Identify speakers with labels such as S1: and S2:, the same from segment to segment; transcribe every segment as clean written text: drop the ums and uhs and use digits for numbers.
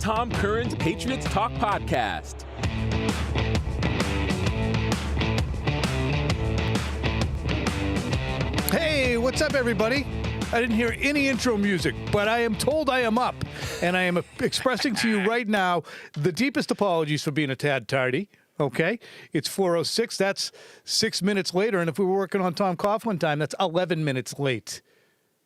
S1: Tom Curran's Patriots Talk Podcast.
S2: Hey, what's up, everybody? I didn't hear any intro music, but I am told I am up, and I am expressing to you right now the deepest apologies for being a tad tardy. Okay, it's 4:06. That's 6 minutes later, and if we were working on Tom Coughlin time, that's 11 minutes late.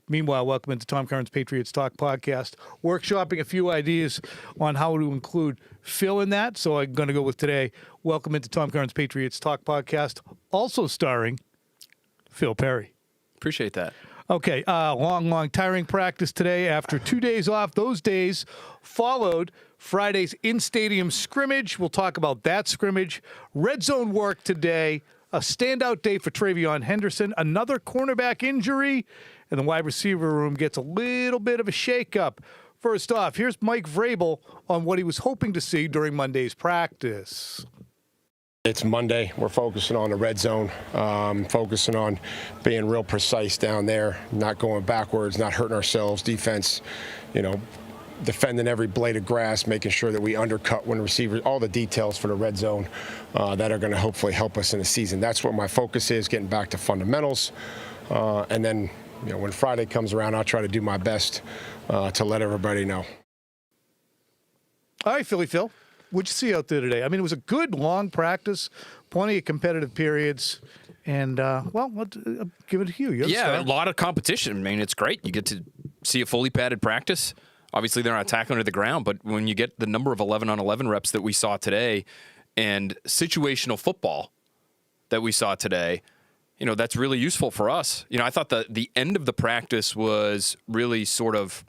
S2: Meanwhile, welcome into Tom Curran's Patriots Talk Podcast. Workshopping a few ideas on how to include Phil in that, so I'm going to go with today. Welcome into Tom Curran's Patriots Talk Podcast, also starring Phil Perry.
S3: Appreciate that.
S2: Okay, long, tiring practice today after 2 days off. Those days followed Friday's in-stadium scrimmage. We'll talk about that scrimmage. Red zone work today. A standout day for Travion Henderson. Another cornerback injury. And the wide receiver room gets a little bit of a shakeup. First off, here's Mike Vrabel on what he was hoping to see during Monday's practice.
S4: It's Monday. We're focusing on the red zone, focusing on being real precise down there, not going backwards, not hurting ourselves. Defense, defending every blade of grass, making sure that we undercut when receivers, all the details for the red zone that are going to hopefully help us in the season. That's what my focus is, getting back to fundamentals. And then, when Friday comes around, I'll try to do my best to let everybody know.
S2: All right, Phil. What'd you see out there today? I mean, it was a good, long practice, plenty of competitive periods, and, I'll give it to you.
S3: A lot of competition. I mean, it's great. You get to see a fully padded practice. Obviously, they're not tackling to the ground, but when you get the number of 11-on-11 reps that we saw today and situational football that we saw today, that's really useful for us. I thought the end of the practice was really sort of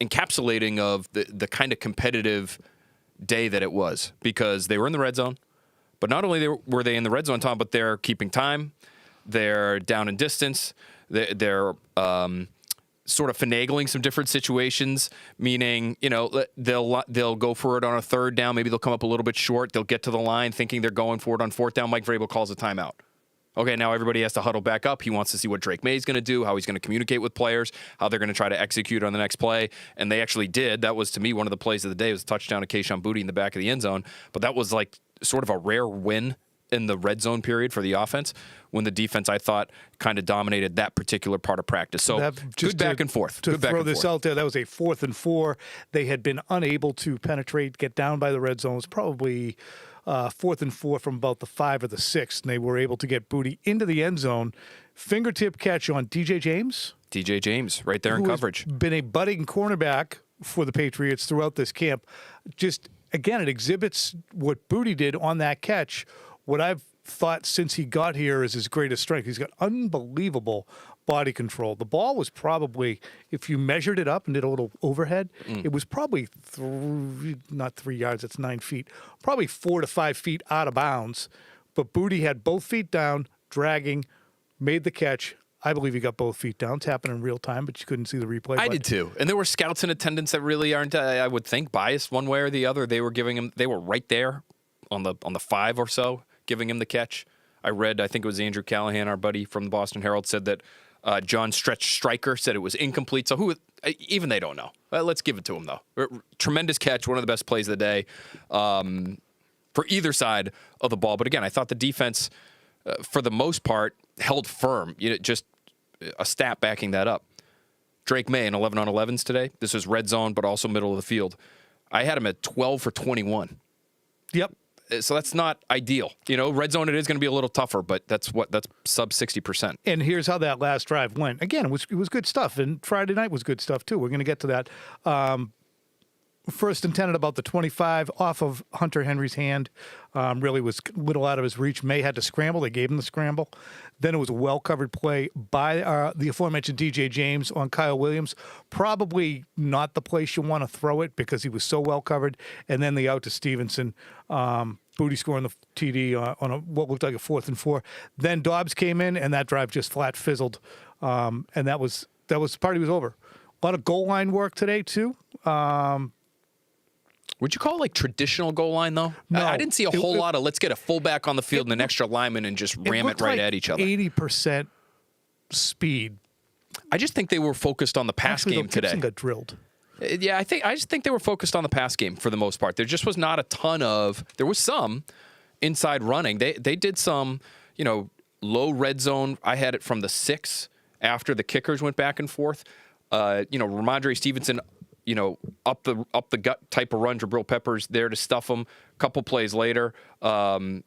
S3: encapsulating of the kind of competitive day that it was, because they were in the red zone, but not only were they in the red zone, Tom, but they're keeping time, they're down in distance, they're sort of finagling some different situations, meaning, they'll go for it on a third down, maybe they'll come up a little bit short, they'll get to the line thinking they're going for it on fourth down. Mike Vrabel calls a timeout. Okay, now everybody has to huddle back up. He wants to see what Drake May's going to do, how he's going to communicate with players, how they're going to try to execute on the next play. And they actually did. That was, to me, one of the plays of the day. It was a touchdown to Kayshon Boutte in the back of the end zone. But that was like sort of a rare win in the red zone period for the offense, when the defense, I thought, kind of dominated that particular part of practice. So good back and forth.
S2: To throw this out there, that was a 4th and 4. They had been unable to penetrate, get down by the red zone. It was probably 4th and 4 from about the 5 or the 6, and they were able to get Boutte into the end zone. Fingertip catch on DJ James.
S3: DJ James, right there in coverage.
S2: Been a budding cornerback for the Patriots throughout this camp. Just, again, it exhibits what Boutte did on that catch. What I've thought since he got here is his greatest strength. He's got unbelievable body control. The ball was probably, if you measured it up and did a little overhead, it was probably not 3 yards, that's 9 feet, probably 4 to 5 feet out of bounds. But Boutte had both feet down, dragging, made the catch. I believe he got both feet down. It's happening in real time, but you couldn't see the replay.
S3: I did too. And there were scouts in attendance that really aren't, I would think, biased one way or the other. They were right there on the 5 or so, giving him the catch. I think it was Andrew Callahan, our buddy from the Boston Herald, said that John Stretch Stryker said it was incomplete. So even they don't know. Let's give it to him, though. Tremendous catch, one of the best plays of the day for either side of the ball. But again, I thought the defense, for the most part, held firm. Just a stat backing that up. Drake May in 11-on-11s today. This was red zone, but also middle of the field. I had him at 12 for 21.
S2: Yep.
S3: So that's not ideal. Red zone, it is going to be a little tougher, but that's sub 60%.
S2: And here's how that last drive went. Again, it was good stuff, and Friday night was good stuff too. We're going to get to that. First intended about the 25 off of Hunter Henry's hand. Really was a little out of his reach. May had to scramble. They gave him the scramble. Then it was a well-covered play by the aforementioned DJ James on Kyle Williams. Probably not the place you want to throw it because he was so well-covered. And then the out to Stevenson. Boutte scoring the TD on what looked like a 4th and 4. Then Dobbs came in, and that drive just flat fizzled. And that was the party was over. A lot of goal line work today, too.
S3: Would you call it like traditional goal line, though?
S2: No.
S3: I didn't see a whole lot of let's get a fullback on the field and an extra lineman and just ram it right at each other.
S2: 80% speed.
S3: I just think they were focused on the pass game today.
S2: Gibson got drilled.
S3: Yeah, I just think they were focused on the pass game for the most part. There just was not a ton of. There was some inside running. They did some, low red zone. I had it from the 6 after the kickers went back and forth. Ramondre Stevenson, up the gut type of run. Jabril Peppers there to stuff them. A couple plays later. You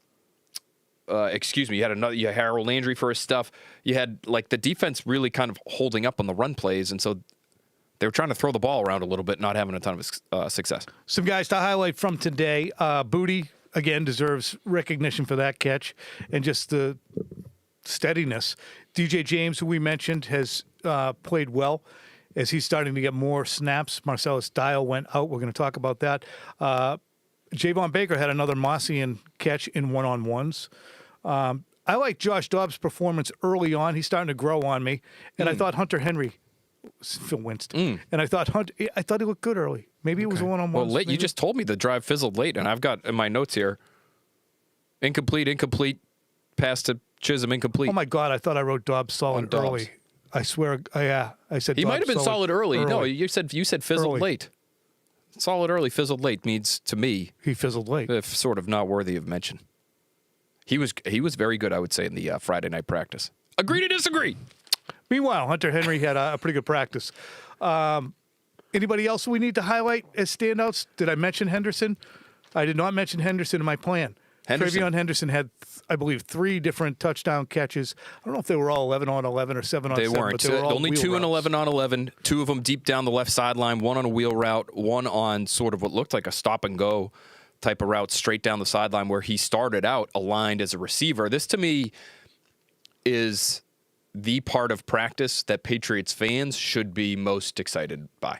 S3: had Harold Landry for his stuff. You had the defense really kind of holding up on the run plays, and so they were trying to throw the ball around a little bit, not having a ton of success.
S2: Some guys to highlight from today. Booty, again, deserves recognition for that catch and just the steadiness. DJ James, who we mentioned, has played well as he's starting to get more snaps. Marcellus Dial went out. We're going to talk about that. Javon Baker had another Mossian catch in one-on-ones. I like Josh Dobbs' performance early on. He's starting to grow on me. And I thought Hunter Henry, Phil winced. And I thought he looked good early. Maybe it was a one-on-one.
S3: Well, late. You just told me the drive fizzled late, and I've got in my notes here, incomplete, pass to Chisholm, incomplete.
S2: Oh, my God. I thought I wrote Dobbs solid early. I swear. I said
S3: he
S2: Dobbs
S3: might have been solid early. No, you said fizzled
S2: early.
S3: late. Solid early, fizzled late means, to me,
S2: he fizzled late.
S3: Sort of not worthy of mention. He was very good, I would say, in the Friday night practice. Agree to disagree.
S2: Meanwhile, Hunter Henry had a pretty good practice. Anybody else we need to highlight as standouts? Did I mention Henderson? I did not mention Henderson in my plan. TreVeyon Henderson had, I believe, 3 different touchdown catches. I don't know if they were all 11 on 11 or 7 on 7.
S3: They weren't.
S2: But they were all
S3: only
S2: wheel
S3: 2
S2: routes.
S3: and 11 on 11. 2 of them deep down the left sideline. 1 on a wheel route. 1 on sort of what looked like a stop and go type of route straight down the sideline where he started out aligned as a receiver. This, to me, is the part of practice that Patriots fans should be most excited by.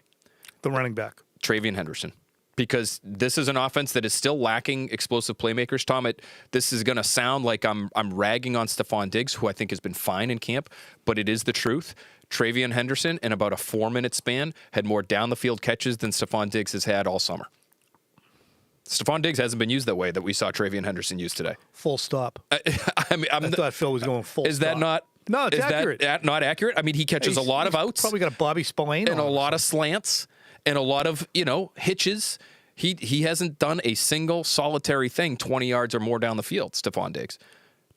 S2: The running back.
S3: TreVeyon Henderson. Because this is an offense that is still lacking explosive playmakers. Tom, this is going to sound like I'm ragging on Stephon Diggs, who I think has been fine in camp, but it is the truth. TreVeyon Henderson, in about a 4-minute span, had more down-the-field catches than Stephon Diggs has had all summer. Stephon Diggs hasn't been used that way that we saw TreVeyon Henderson used today.
S2: Full stop.
S3: I
S2: thought Phil was going full stop.
S3: Is that not?
S2: No, it's accurate.
S3: That not accurate? I mean, he catches a lot of outs.
S2: Probably got a Bobby Spillane
S3: and a lot of slants and a lot of, hitches. He hasn't done a single solitary thing 20 yards or more down the field, Stephon Diggs.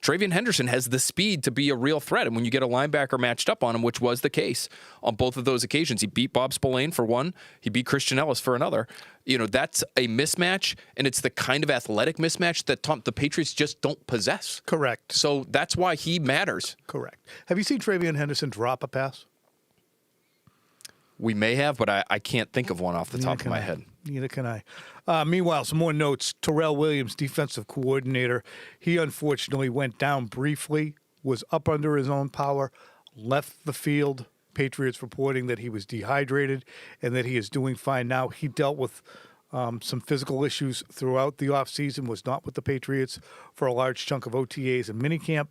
S3: TreVeyon Henderson has the speed to be a real threat, and when you get a linebacker matched up on him, which was the case on both of those occasions, he beat Bob Spillane for one, he beat Christian Ellis for another. That's a mismatch, and it's the kind of athletic mismatch that the Patriots just don't possess.
S2: Correct.
S3: So that's why he matters.
S2: Correct. Have you seen TreVeyon Henderson drop a pass?
S3: We may have, but I can't think of one off the top of my head.
S2: Neither can I. Meanwhile, some more notes. Terrell Williams, defensive coordinator, he unfortunately went down briefly, was up under his own power, left the field. Patriots reporting that he was dehydrated and that he is doing fine now. He dealt with some physical issues throughout the offseason, was not with the Patriots for a large chunk of OTAs and minicamp.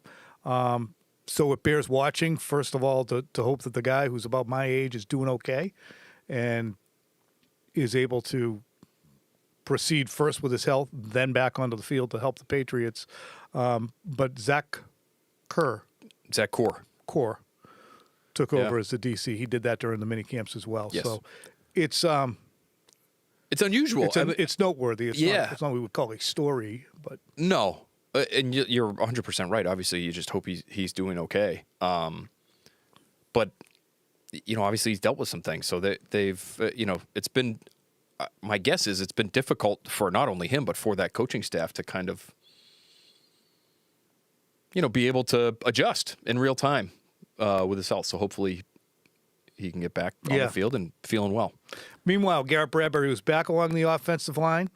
S2: So it bears watching, first of all, to hope that the guy who's about my age is doing okay and is able to proceed first with his health, then back onto the field to help the Patriots. But Zach Kerr took over as the DC. He did that during the mini camps as well.
S3: Yes.
S2: So it's
S3: unusual.
S2: It's noteworthy. It's
S3: yeah.
S2: Not what we would call a story, but
S3: no. And you're 100% right. Obviously, you just hope he's doing okay. But obviously he's dealt with some things. So they've it's been. My guess is it's been difficult for not only him but for that coaching staff to kind of be able to adjust in real time with his health. So hopefully he can get back on the field and feeling well. Meanwhile,
S2: Garrett Bradbury was back along the offensive line.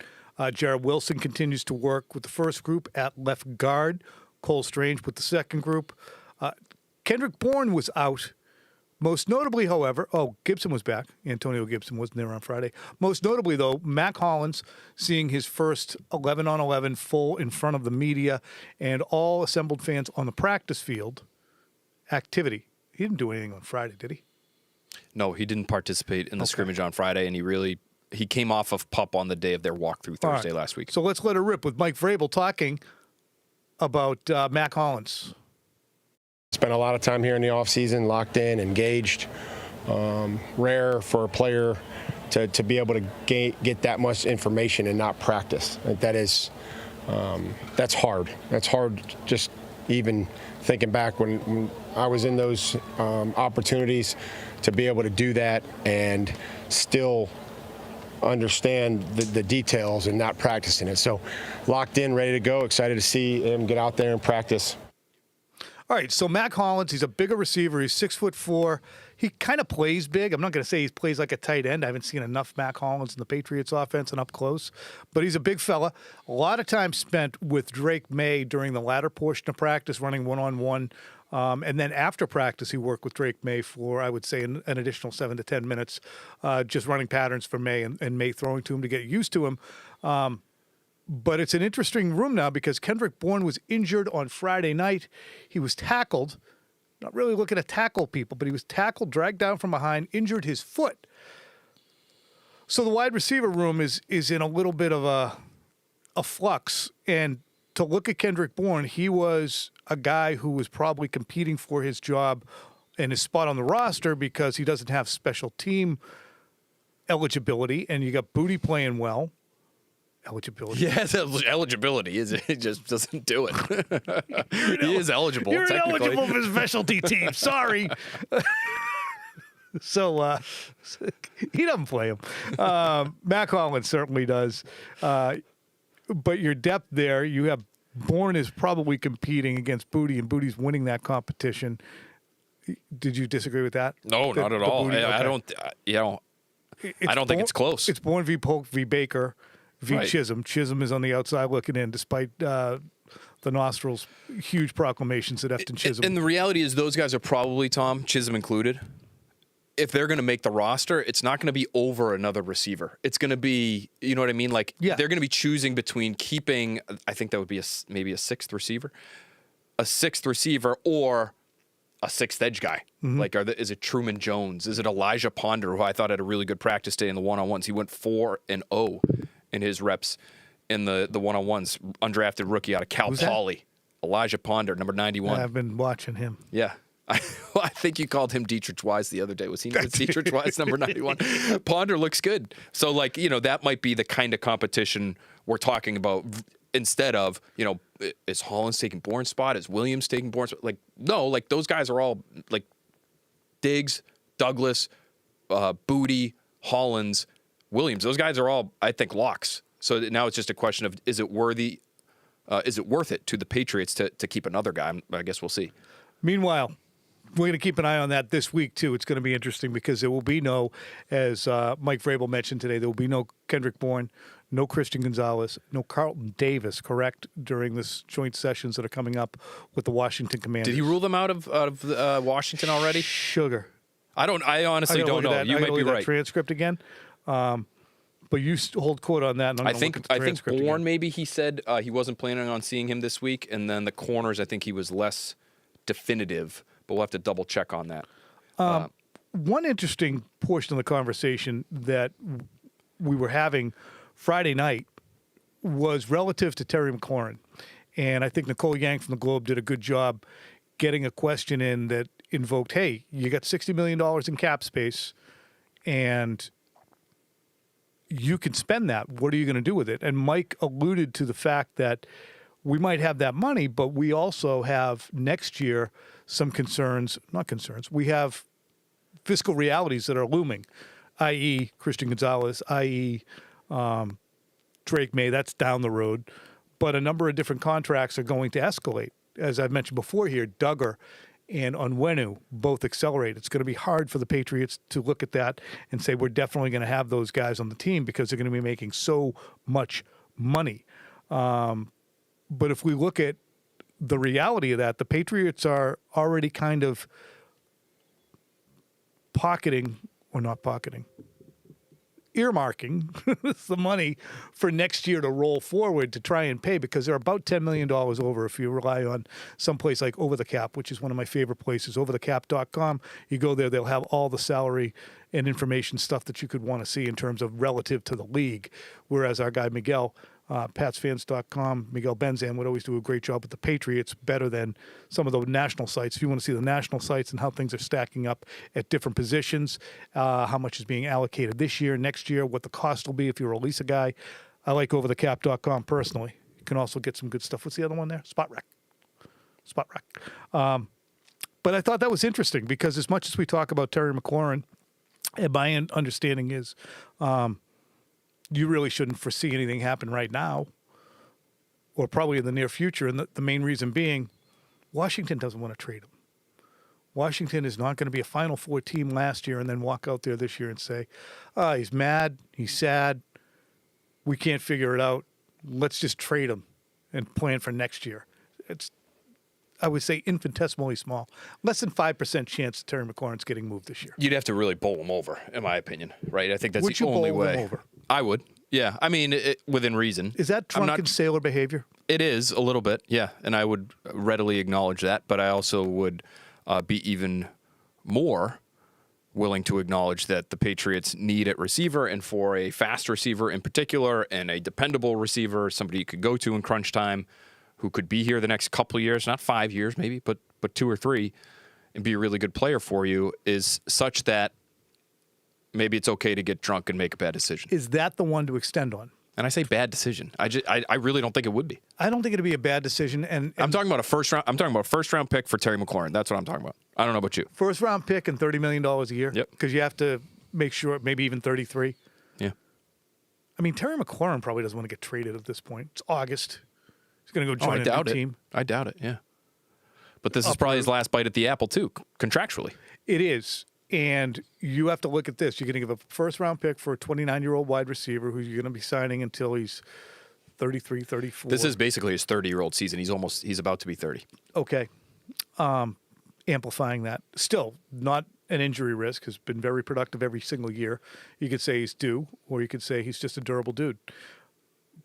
S2: Jared Wilson continues to work with the first group at left guard. Cole Strange with the second group. Kendrick Bourne was out. Most notably, however, Gibson was back. Antonio Gibson wasn't there on Friday. Most notably, though, Mac Hollins seeing his first 11 on 11 full in front of the media and all assembled fans on the practice field activity. He didn't do anything on Friday, did he?
S3: No, he didn't participate in the scrimmage on Friday, and he came off of PUP on the day of their walkthrough Thursday last week.
S2: So let's let her rip with Mike Vrabel talking about Mac Hollins.
S4: Spent a lot of time here in the offseason, locked in, engaged. Rare for a player to be able to get that much information and not practice. Like that's hard. That's hard just even thinking back when I was in those opportunities to be able to do that and still understand the details and not practicing it. So locked in, ready to go, excited to see him get out there and practice.
S2: All right, so Mac Hollins, he's a bigger receiver. He's 6'4". He kind of plays big. I'm not going to say he plays like a tight end. I haven't seen enough Mac Hollins in the Patriots offense and up close. But he's a big fella. A lot of time spent with Drake May during the latter portion of practice, running one-on-one. And then after practice, he worked with Drake May for, I would say, an additional 7 to 10 minutes, just running patterns for May and May throwing to him to get used to him. But it's an interesting room now because Kendrick Bourne was injured on Friday night. He was tackled, not really looking to tackle people, but he was tackled, dragged down from behind, injured his foot. So the wide receiver room is in a little bit of a flux. And to look at Kendrick Bourne, he was a guy who was probably competing for his job and his spot on the roster because he doesn't have special team eligibility, and you got Booty playing well. Eligibility.
S3: Yes, eligibility is it just doesn't do it. He is eligible.
S2: You're
S3: technically.
S2: ineligible for specialty team. Sorry. So he doesn't play him. Mac Hollins certainly does. But your depth there, you have Bourne is probably competing against Booty, and Booty's winning that competition. Did you disagree with that?
S3: No, not at all.
S2: Booty, okay.
S3: I don't. I don't think it's close.
S2: It's Bourne v. Polk v. Baker v.
S3: Right.
S2: Chisholm. Chisholm is on the outside looking in, despite the Nostrils' huge proclamations that Efton Chisholm.
S3: And the reality is, those guys are probably, Tom, Chisholm included, if they're going to make the roster, it's not going to be over another receiver. It's going to be, you know what I mean? Like,
S2: yeah.
S3: They're going to be choosing between keeping, I think that would be maybe a sixth receiver, or a sixth edge guy. Mm-hmm. Like, is it Truman Jones? Is it Elijah Ponder, who I thought had a really good practice day in the one-on-ones? He went 4-0 in his reps in the one-on-ones. Undrafted rookie out of Cal Poly. Elijah Ponder, number 91.
S2: I've been watching him.
S3: Yeah. I think you called him Dietrich Wise the other day. Was Dietrich Wise number 91? Ponder looks good. So, like, that might be the kind of competition we're talking about instead of, is Hollins taking Bourne's spot? Is Williams taking Bourne's spot? Like, no, like, those guys are all, like, Diggs, Douglas, Booty, Hollins, Williams. Those guys are all, I think, locks. So now it's just a question of, is it worth it to the Patriots to keep another guy? I guess we'll see.
S2: Meanwhile, we're going to keep an eye on that this week, too. It's going to be interesting because there will be no, as Mike Vrabel mentioned today, there will be no Kendrick Bourne, no Christian Gonzalez, no Carlton Davis, correct, during this joint sessions that are coming up with the Washington Commanders.
S3: Did he rule them out of Washington already?
S2: Sugar.
S3: I honestly don't know. You might be right.
S2: Transcript again. But you hold quote on that. And
S3: I think Bourne, again. Maybe he said he wasn't planning on seeing him this week. And then the corners, I think he was less definitive. But we'll have to double check on that.
S2: One interesting portion of the conversation that we were having Friday night was relative to Terry McLaurin. And I think Nicole Yang from the Globe did a good job getting a question in that invoked, hey, you got $60 million in cap space, and you can spend that. What are you going to do with it? And Mike alluded to the fact that we might have that money, but we also have next year some we have fiscal realities that are looming, i.e. Christian Gonzalez, i.e. Drake May, that's down the road. But a number of different contracts are going to escalate. As I've mentioned before here, Duggar and Onwenu both accelerate. It's going to be hard for the Patriots to look at that and say we're definitely going to have those guys on the team because they're going to be making so much money. But if we look at the reality of that, the Patriots are already kind of earmarking the money for next year to roll forward to try and pay because they're about $10 million over if you rely on some place like Over the Cap, which is one of my favorite places, overthecap.com. You go there, they'll have all the salary and information stuff that you could want to see in terms of relative to the league, whereas our guy Miguel PatsFans.com. Miguel Benzan would always do a great job with the Patriots, better than some of the national sites. If you want to see the national sites and how things are stacking up at different positions, how much is being allocated this year, next year, what the cost will be if you release a guy, I like overthecap.com personally. You can also get some good stuff. What's the other one there? Spot Rec. But I thought that was interesting because as much as we talk about Terry McLaurin, and my understanding is you really shouldn't foresee anything happen right now or probably in the near future. And the main reason being Washington doesn't want to trade him. Washington is not going to be a Final Four team last year and then walk out there this year and say, he's mad, he's sad, we can't figure it out. Let's just trade him and plan for next year. It's, I would say, infinitesimally small. Less than 5% chance that Terry McLaurin's getting moved this year.
S3: You'd have to really bowl him over, in my opinion, right? I think that's
S2: Would
S3: the
S2: you
S3: only
S2: bowl
S3: way.
S2: him over?
S3: I would. Yeah. I mean, within reason.
S2: Is that drunken sailor behavior?
S3: It is a little bit, yeah. And I would readily acknowledge that. But I also would be even more willing to acknowledge that the Patriots need at receiver, and for a fast receiver in particular and a dependable receiver, somebody you could go to in crunch time, who could be here the next couple of years, not 5 years maybe, but 2 or 3, and be a really good player for you, is such that maybe it's okay to get drunk and make a bad decision.
S2: Is that the one to extend on?
S3: And I say bad decision. I really don't think it would be.
S2: I don't think it'd be a bad decision. And
S3: I'm talking about a first round. I'm talking about a first round pick for Terry McLaurin. That's what I'm talking about. I don't know about you.
S2: First round pick and $30 million a year.
S3: Yep.
S2: Because you have to make sure, maybe even 33.
S3: Yeah.
S2: I mean, Terry McLaurin probably doesn't want to get traded at this point. It's August. He's going to go join a new team.
S3: I doubt it. Yeah. But this is probably his last bite at the apple too, contractually.
S2: It is. And you have to look at this. You're going to give a first-round pick for a 29-year-old wide receiver who you're going to be signing until he's 33, 34.
S3: This is basically his 30-year-old season. He's about to be 30.
S2: Okay. Amplifying that. Still, not an injury risk. Has been very productive every single year. You could say he's due, or you could say he's just a durable dude.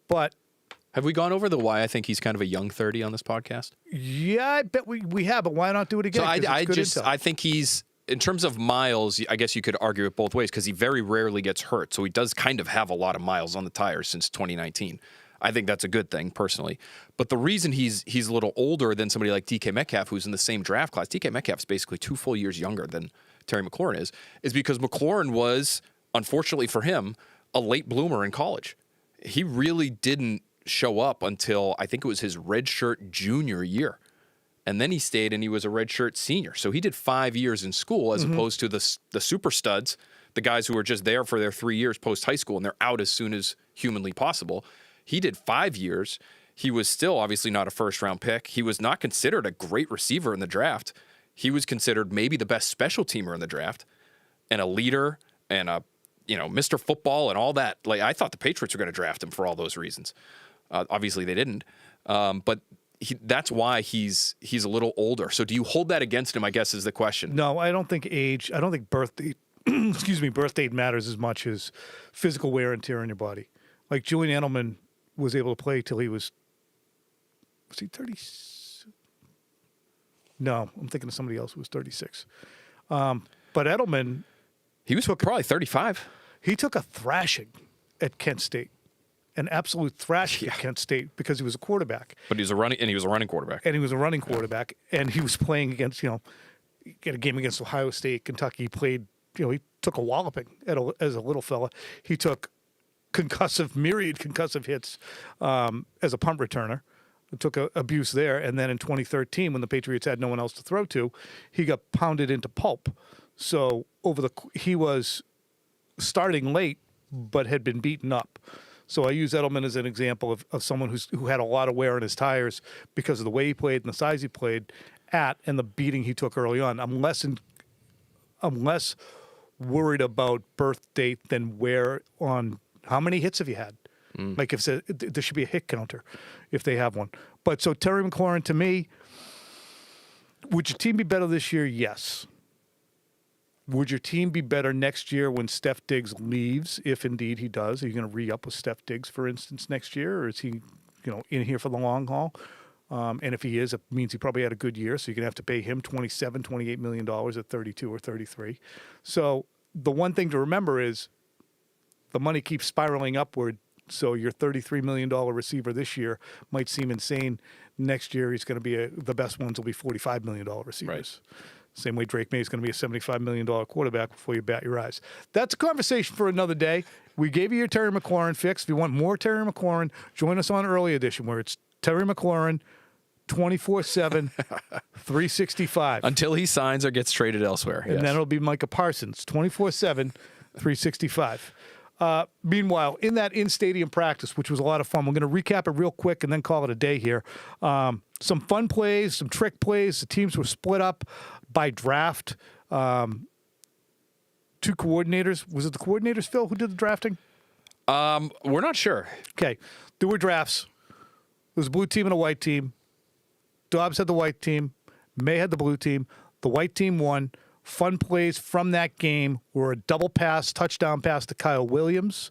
S2: But
S3: have we gone over why I think he's kind of a young 30 on this podcast?
S2: Yeah, I bet we have, but why not do it again?
S3: So I think he's, in terms of miles, I guess you could argue it both ways because he very rarely gets hurt. So he does kind of have a lot of miles on the tires since 2019. I think that's a good thing personally. But the reason he's a little older than somebody like DK Metcalf, who's in the same draft class, DK Metcalf's basically 2 full years younger than Terry McLaurin is because McLaurin was, unfortunately for him, a late bloomer in college. He really didn't show up until I think it was his redshirt junior year. And then he stayed and he was a redshirt senior. So he did 5 years in school as opposed to the super studs, the guys who were just there for their 3 years post high school and they're out as soon as humanly possible. He did 5 years. He was still obviously not a first round pick. He was not considered a great receiver in the draft. He was considered maybe the best special teamer in the draft and a leader and a, Mr. Football and all that. Like, I thought the Patriots were going to draft him for all those reasons. Obviously they didn't. But that's why he's a little older. So do you hold that against him, I guess, is the question.
S2: No, I don't think age, I don't think birth date, birth date matters as much as physical wear and tear on your body. Like Julian Edelman was able to play till he was he 30? No, I'm thinking of somebody else who was 36. But Edelman.
S3: He was probably 35.
S2: He took a thrashing at Kent State. An absolute thrashing at Kent State because he was a quarterback.
S3: But he was a running quarterback.
S2: And he was a running quarterback. And he was playing against, get a game against Ohio State, Kentucky. He played, he took a walloping as a little fella. He took myriad concussive hits as a punt returner. Took abuse there. And then in 2013, when the Patriots had no one else to throw to, he got pounded into pulp. So he was starting late, but had been beaten up. So I use Edelman as an example of someone who had a lot of wear on his tires because of the way he played and the size he played at and the beating he took early on. I'm less worried about birth date than wear on how many hits have you had. Like if there should be a hit counter if they have one. But so Terry McLaurin, to me, would your team be better this year? Yes. Would your team be better next year when Steph Diggs leaves, if indeed he does? Are you going to re-up with Steph Diggs, for instance, next year? Or is he, in here for the long haul? And if he is, it means he probably had a good year, so you're going to have to pay him $28 million at 32 or 33. So the one thing to remember is the money keeps spiraling upward So your $33 million receiver this year might seem insane. Next year, he's going to be the best ones will be $45 million receivers. Right. Same way Drake May is going to be a $75 million quarterback before you bat your eyes. That's a conversation for another day. We gave you your Terry McLaurin fix. If you want more Terry McLaurin, join us on Early Edition where it's Terry McLaurin 24/7, 365.
S3: Until he signs or gets traded elsewhere.
S2: And then it'll be Micah Parsons 24/7, 365. Meanwhile, in that in-stadium practice, which was a lot of fun, we're going to recap it real quick and then call it a day here. Some fun plays, some trick plays. The teams were split up by draft. 2 coordinators. Was it the coordinators, Phil, who did the drafting?
S3: We're not sure.
S2: Okay. There were drafts. There was a blue team and a white team. Dobbs had the white team. May had the blue team. The white team won. Fun plays from that game were a double pass, touchdown pass to Kyle Williams.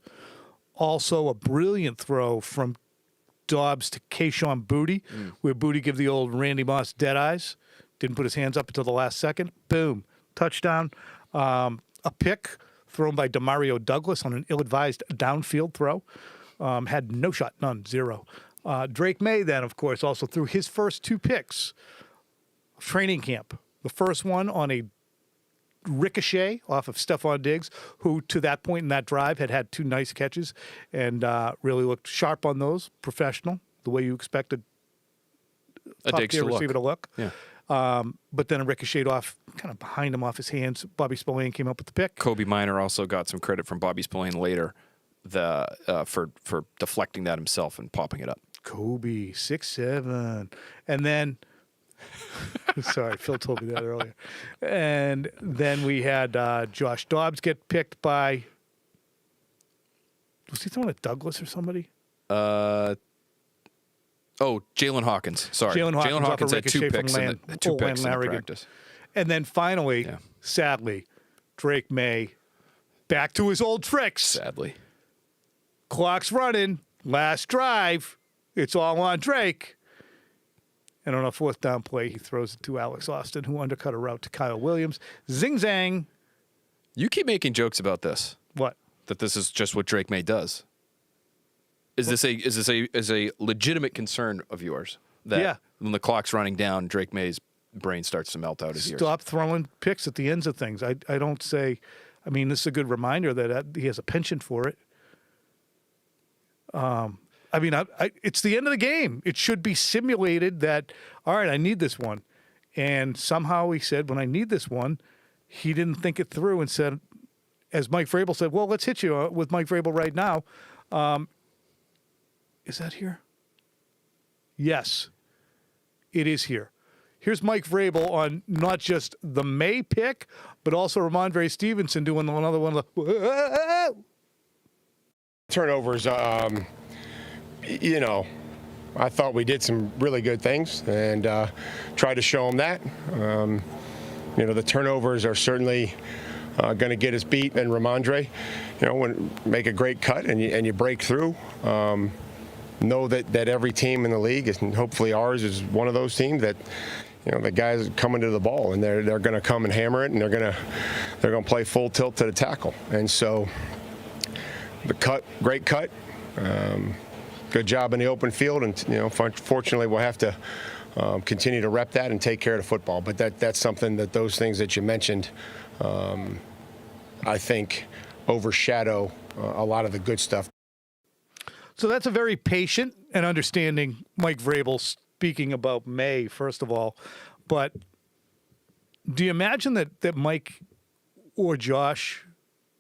S2: Also a brilliant throw from Dobbs to Kayshon Boutte, where Boutte gave the old Randy Moss dead eyes. Didn't put his hands up until the last second. Boom. Touchdown. A pick thrown by Demario Douglas on an ill-advised downfield throw. Had no shot, none, 0. Drake May then, of course, also threw his first 2 picks of training camp. The first one on a ricochet off of Stephon Diggs, who to that point in that drive had 2 nice catches and really looked sharp on those, professional, the way you expect a top-tier receiver to look.
S3: Yeah.
S2: But then it ricocheted off, kind of behind him off his hands. Bobby Spillane came up with the pick.
S3: Kobe Minor also got some credit from Bobby Spillane later for deflecting that himself and popping it up.
S2: Kobe, 6'7". And then, sorry, Phil told me that earlier. And then we had Josh Dobbs get picked by, was he throwing at Douglas or somebody?
S3: Jalen Hawkins. Sorry.
S2: Jalen
S3: Hawkins had 2 picks in the practice.
S2: And then finally, sadly, Drake May back to his old tricks.
S3: Sadly.
S2: Clock's running. Last drive. It's all on Drake. And on a 4th down play, he throws it to Alex Austin, who undercut a route to Kyle Williams. Zing-zang.
S3: You keep making jokes about this.
S2: What?
S3: That this is just what Drake May does. Is this a legitimate concern of yours? That when the clock's running down, Drake May's brain starts to melt out his ears.
S2: Stop throwing picks at the ends of things. I don't say. I mean, this is a good reminder that he has a penchant for it. I mean, it's the end of the game. It should be simulated that, all right, I need this one. And somehow he said, when I need this one, he didn't think it through and said, as Mike Vrabel said, well, let's hit you with Mike Vrabel right now. Is that here? Yes, it is here. Here's Mike Vrabel on not just the May pick, but also Ramondre Stevenson doing another one of the
S4: turnovers. I thought we did some really good things and tried to show them that. The turnovers are certainly going to get us beat. And Ramondre, make a great cut and you break through. Know that every team in the league, and hopefully ours is one of those teams that, the guys coming to the ball and they're going to come and hammer it and they're going to play full tilt to the tackle. And so the cut, great cut. Good job in the open field, and fortunately we'll have to continue to rep that and take care of the football. But that's something that those things that you mentioned, I think, overshadow a lot of the good stuff.
S2: So that's a very patient and understanding Mike Vrabel speaking about May, first of all. But do you imagine that Mike or Josh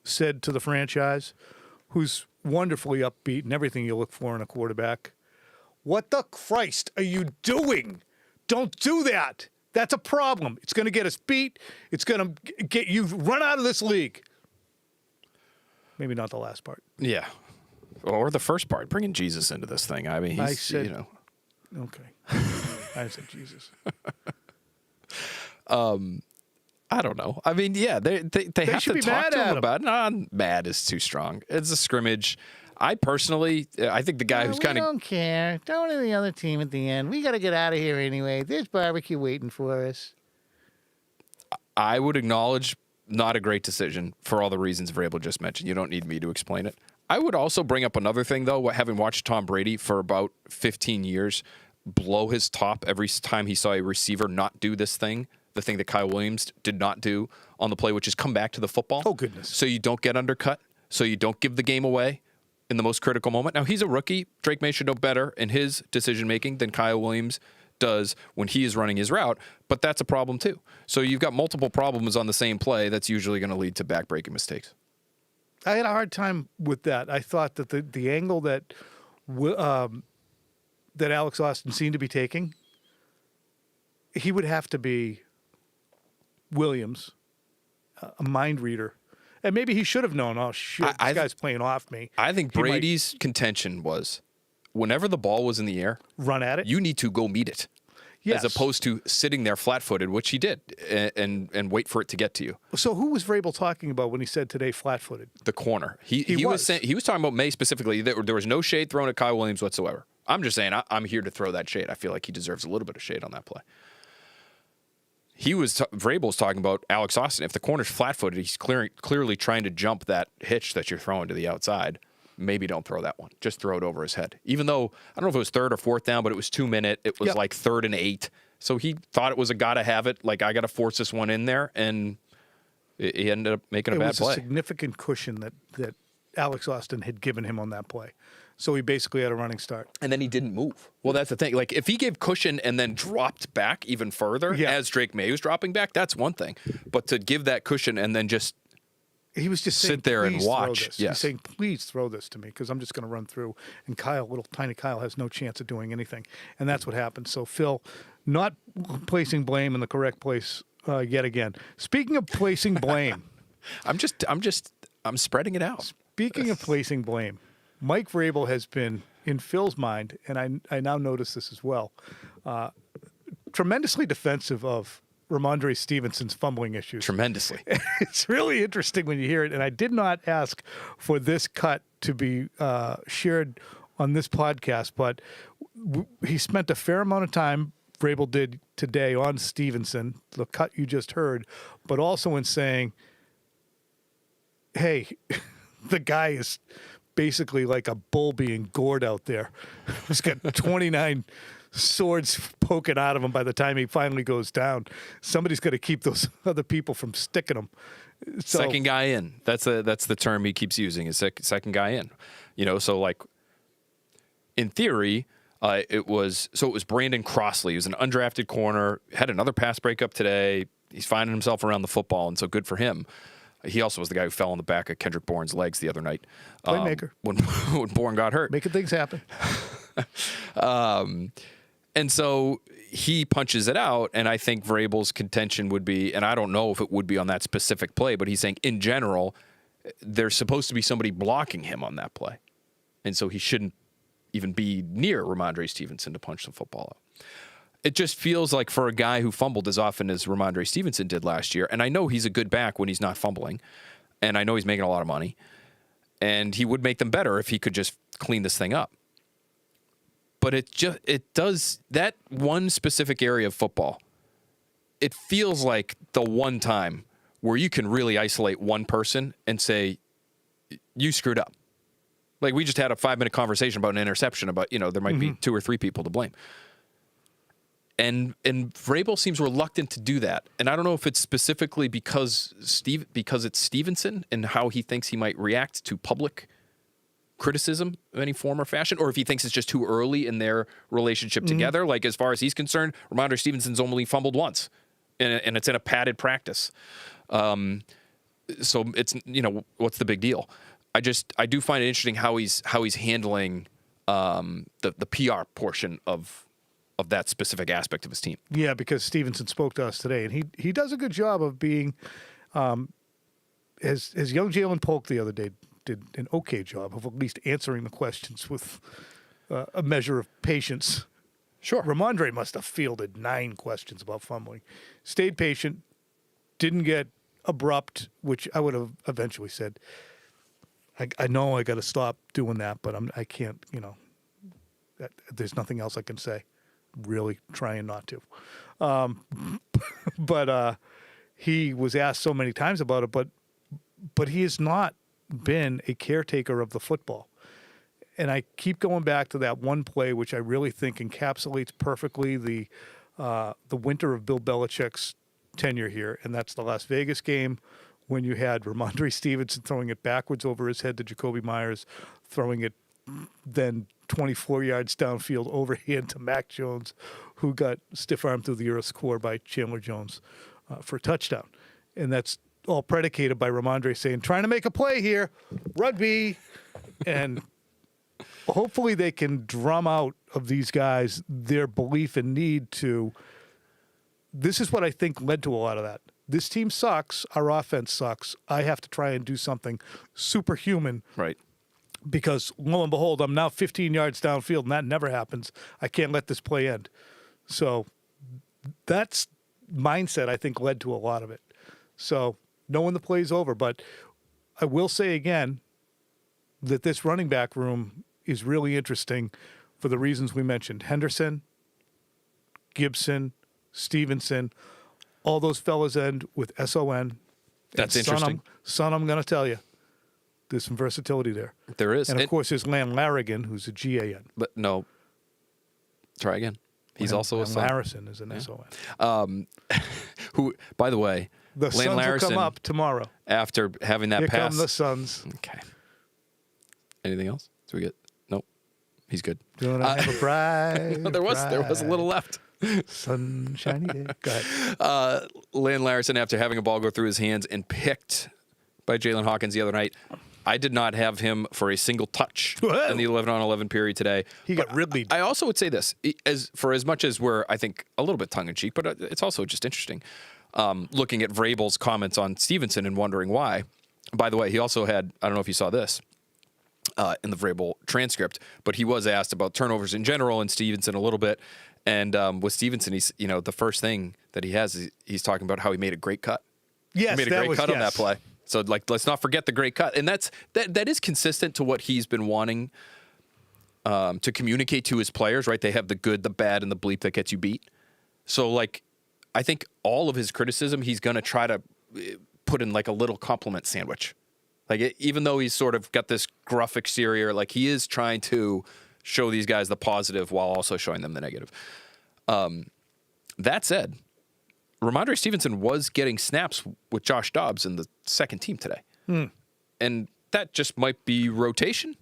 S2: said to the franchise, who's wonderfully upbeat and everything you look for in a quarterback, what the Christ are you doing? Don't do that. That's a problem. It's going to get us beat. It's going to get you run out of this league. Maybe not the last part.
S3: Yeah. Or the first part, bringing Jesus into this thing. I mean,
S2: Okay. I said Jesus.
S3: I don't know. I mean, yeah, they have to talk to him about it. No, mad is too strong. It's a scrimmage. I think the guy who's kind of...
S5: We don't care. Don't do the other team at the end. We got to get out of here anyway. There's barbecue waiting for us.
S3: I would acknowledge not a great decision for all the reasons Vrabel just mentioned. You don't need me to explain it. I would also bring up another thing, though, having watched Tom Brady for about 15 years blow his top every time he saw a receiver not do this thing, the thing that Kyle Williams did not do on the play, which is come back to the football.
S2: Oh, goodness.
S3: So you don't get undercut, so you don't give the game away in the most critical moment. Now, he's a rookie. Drake May should know better in his decision-making than Kyle Williams does when he is running his route, but that's a problem, too. So you've got multiple problems on the same play that's usually going to lead to back-breaking mistakes.
S2: I had a hard time with that. I thought that the angle that that Alex Austin seemed to be taking, he would have to be Williams, a mind reader. And maybe he should have known, oh, shit, this guy's playing off me.
S3: I think Brady's contention was whenever the ball was in the air,
S2: run at it.
S3: You need to go meet it.
S2: Yes.
S3: As opposed to sitting there flat-footed, which he did, and wait for it to get to you.
S2: So who was Vrabel talking about when he said today flat-footed?
S3: The corner. He was talking about May specifically. There was no shade thrown at Kyle Williams whatsoever. I'm just saying I'm here to throw that shade. I feel like he deserves a little bit of shade on that play. Vrabel was talking about Alex Austin. If the corner's flat-footed, he's clearly trying to jump that hitch that you're throwing to the outside. Maybe don't throw that one. Just throw it over his head. Even though, I don't know if it was 3rd or 4th down, but it was 2 minute. It was like 3rd and 8. So he thought it was a gotta have it. Like, I got to force this one in there. And he ended up making a bad play.
S2: It was a significant cushion that Alex Austin had given him on that play. So he basically had a running start.
S3: And then he didn't move. Well, that's the thing. Like, if he gave cushion and then dropped back even further as Drake May was dropping back, that's one thing. But to give that cushion and then just
S2: he was just saying,
S3: sit there and watch.
S2: Yes. He's saying, please throw this to me because I'm just going to run through. And little tiny Kyle, has no chance of doing anything. And that's what happened. So Phil, not placing blame in the correct place yet again. Speaking of placing blame.
S3: I'm spreading it out.
S2: Speaking of placing blame, Mike Vrabel has been, in Phil's mind, and I now notice this as well, tremendously defensive of Ramondre Stevenson's fumbling issues.
S3: Tremendously.
S2: It's really interesting when you hear it, and I did not ask for this cut to be shared on this podcast, but he spent a fair amount of time, Vrabel did today, on Stevenson, the cut you just heard, but also in saying, hey, the guy is basically like a bull being gored out there. He's got 29 swords poking out of him by the time he finally goes down. Somebody's got to keep those other people from sticking him. So,
S3: second guy in. That's the term he keeps using, is second guy in. So like in theory, it was Brandon Crossley. He was an undrafted corner, had another pass breakup today. He's finding himself around the football, and so good for him. He also was the guy who fell on the back of Kendrick Bourne's legs the other night.
S2: Playmaker.
S3: When Bourne got hurt.
S2: Making things happen.
S3: And so he punches it out, and I think Vrabel's contention would be, and I don't know if it would be on that specific play, but he's saying in general, there's supposed to be somebody blocking him on that play. And so he shouldn't even be near Ramondre Stevenson to punch the football out. It just feels like for a guy who fumbled as often as Ramondre Stevenson did last year, and I know he's a good back when he's not fumbling, and I know he's making a lot of money, and he would make them better if he could just clean this thing up. But it does that one specific area of football. It feels like the one time where you can really isolate one person and say, you screwed up. Like, we just had a 5-minute conversation about an interception about, there might be 2 or 3 people to blame. And Vrabel seems reluctant to do that. And I don't know if it's specifically because it's Stevenson and how he thinks he might react to public criticism of any form or fashion, or if he thinks it's just too early in their relationship together. Like, as far as he's concerned, Ramondre Stevenson's only fumbled once, and it's in a padded practice. So it's, what's the big deal? I do find it interesting how he's handling the PR portion of that specific aspect of his team.
S2: Yeah, because Stevenson spoke to us today, and he does a good job of being, as young Jalen Polk the other day did an okay job of at least answering the questions with a measure of patience.
S3: Sure.
S2: Ramondre must have fielded 9 questions about fumbling. Stayed patient, didn't get abrupt, which I would have eventually said, I know I got to stop doing that, but I can't, there's nothing else I can say. Really trying not to. But he was asked so many times about it, but he is not been a caretaker of the football. And I keep going back to that one play, which I really think encapsulates perfectly the winter of Bill Belichick's tenure here, and that's the Las Vegas game when you had Ramondre Stevenson throwing it backwards over his head to Jacoby Myers, throwing it then 24 yards downfield overhand to Mac Jones, who got stiff-armed through the earth's core by Chandler Jones for a touchdown. And that's all predicated by Ramondre saying, trying to make a play here, rugby, and hopefully they can drum out of these guys their belief and need to. This is what I think led to a lot of that. This team sucks. Our offense sucks. I have to try and do something superhuman.
S3: Right.
S2: Because lo and behold, I'm now 15 yards downfield, and that never happens. I can't let this play end. So that's mindset, I think, led to a lot of it. So knowing the play's over. But I will say again that this running back room is really interesting for the reasons we mentioned. Henderson, Gibson, Stevenson, all those fellas end with S-O-N.
S3: That's interesting.
S2: Son, I'm going to tell you, there's some versatility there.
S3: There is.
S2: And, of course, there's Lan Larrigan, who's a G-A-N.
S3: But no. Try again. He's also a son.
S2: Larrison is an S-O-N.
S3: Who, by the way,
S2: the
S3: Lan
S2: Suns
S3: Larrison,
S2: will come up tomorrow.
S3: After having that
S2: Here
S3: pass.
S2: come the Suns.
S3: Okay. Anything else? Do we get? Nope. He's good.
S2: Don't I have a bride?
S3: There was a little left.
S2: Sunshiny day. Go ahead.
S3: Lan Larrison, after having a ball go through his hands and picked by Jalen Hawkins the other night, I did not have him for a single touch in the 11-on-11 period today.
S2: He got ridleyed.
S3: I also would say this, as much as we're, I think, a little bit tongue-in-cheek, but it's also just interesting, looking at Vrabel's comments on Stevenson and wondering why. By the way, he also had, I don't know if you saw this, in the Vrabel transcript, but he was asked about turnovers in general and Stevenson a little bit. And with Stevenson, he's, the first thing that he has is he's talking about how he made a great cut.
S2: Yes,
S3: he made a great cut on that play. So, let's not forget the great cut. And that is consistent to what he's been wanting to communicate to his players, right? They have the good, the bad, and the bleep that gets you beat. So, I think all of his criticism, he's going to try to put in, a little compliment sandwich. Even though he's sort of got this gruff exterior, he is trying to show these guys the positive while also showing them the negative. That said, Ramondre Stevenson was getting snaps with Josh Dobbs in the second team today. And that just might be rotation.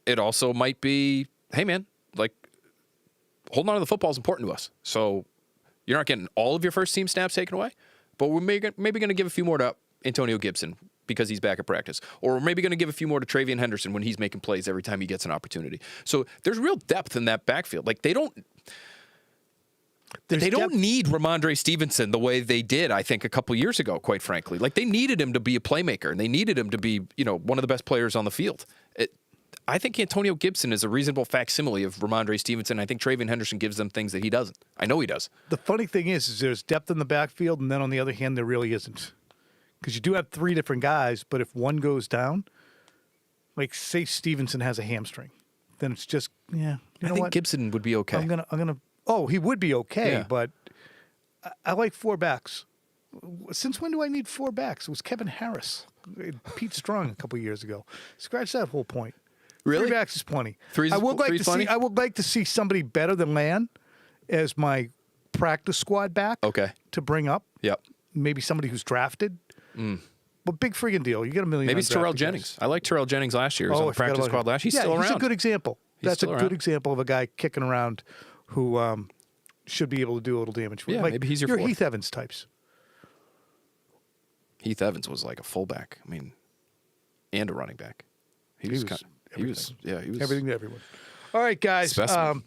S3: It also might be, hey, man, holding on to the football is important to us. So you're not getting all of your first team snaps taken away, but we're maybe going to give a few more to Antonio Gibson because he's back at practice. Or we're maybe going to give a few more to Travion Henderson when he's making plays every time he gets an opportunity. So there's real depth in that backfield. They don't need Ramondre Stevenson the way they did, I think, a couple years ago, quite frankly. They needed him to be a playmaker, and they needed him to be, one of the best players on the field. I think Antonio Gibson is a reasonable facsimile of Ramondre Stevenson. I think Travion Henderson gives them things that he doesn't. I know he does.
S2: The funny thing is there's depth in the backfield, and then on the other hand, there really isn't. Because you do have three different guys, but if one goes down, say Stevenson has a hamstring, then it's just, I
S3: think Gibson would be okay.
S2: I'm gonna. Oh, he would be okay,
S3: Yeah.
S2: but I like four backs. Since when do I need four backs? It was Kevin Harris, Pete Strong a couple of years ago. Scratch that whole point.
S3: Really?
S2: 3 backs is plenty.
S3: Three's
S2: I would like to see somebody better than Lan as my practice squad back.
S3: Okay.
S2: To bring up.
S3: Yep.
S2: Maybe somebody who's drafted. But big friggin' deal. You get $1 million.
S3: Maybe it's Terrell Jennings. I like Terrell Jennings last year. He was on the practice squad last year. He's still around.
S2: He's a good example. That's a
S3: still
S2: good
S3: around.
S2: example of a guy kicking around who should be able to do a little damage for you.
S3: Yeah, maybe he's your fourth.
S2: Heath Evans types.
S3: Heath Evans was like a fullback. And a running back. He was
S2: everything to everyone. All right, guys.
S3: Specimen.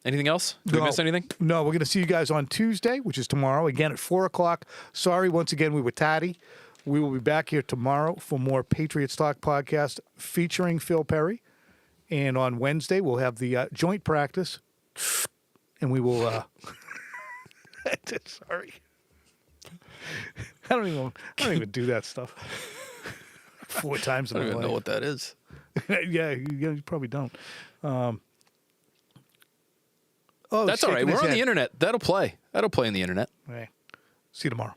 S3: Anything else? Did we miss anything?
S2: No, we're going to see you guys on Tuesday, which is tomorrow, again at 4 o'clock. Sorry, once again, we were tatty. We will be back here tomorrow for more Patriots Talk podcast featuring Phil Perry. And on Wednesday, we'll have the joint practice. And we will... Sorry. I don't even do that stuff. 4 times in my life.
S3: I don't even know what that is.
S2: Yeah, you probably don't.
S3: That's all right. We're on the internet. That'll play. That'll play on the internet.
S2: Okay. See you tomorrow.